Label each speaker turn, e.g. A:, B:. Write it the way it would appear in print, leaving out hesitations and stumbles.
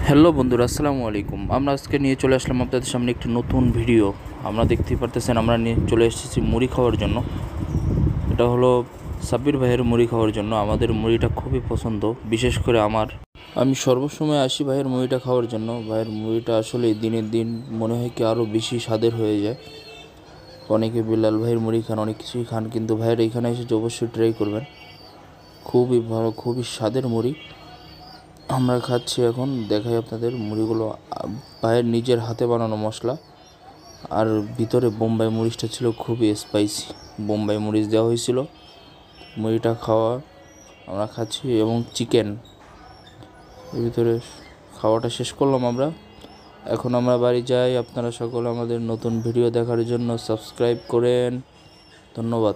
A: Hello বন্ধুরা, আসসালামু আলাইকুম। আমরা আজকে নিয়ে চলে আসলাম আপনাদের সামনে একটি নতুন ভিডিও। আমরা দেখতেই পারতেছেন আমরা নিয়ে চলে এসেছি মুড়ি খাওয়ার জন্য। এটা হলো সাব্বির ভাইয়ের মুড়ি খাওয়ার জন্য। আমাদের মুড়িটা খুবই পছন্দ, বিশেষ করে আমার। আমি সর্বসময় আসি ভাইয়ের মুড়িটা খাওয়ার জন্য। ভাইয়ের মুড়িটা আসলে দিনের দিন মনে হয় কি আরও বেশি স্বাদের হয়ে যায়। অনেকে বিলাল ভাইয়ের মুড়ি খান, অনেক কিছুই খান, কিন্তু ভাইয়ের এখানে এসে অবশ্যই ট্রাই করবেন। খুবই ভালো, খুবই স্বাদের মুড়ি আমরা খাচ্ছি এখন। দেখাই আপনাদের মুড়িগুলো। ভাইয়ের নিজের হাতে বানানো মশলা, আর ভিতরে বোম্বাই মরিচটা ছিল খুবই স্পাইসি। বোম্বাই মরিচ দেওয়া হয়েছিল। মুড়িটা খাওয়া আমরা খাচ্ছি, এবং চিকেন এর ভিতরে খাওয়াটা শেষ করলাম আমরা। এখন আমরা বাড়ি যাই। আপনারা সকলে আমাদের নতুন ভিডিও দেখার জন্য সাবস্ক্রাইব করেন। ধন্যবাদ।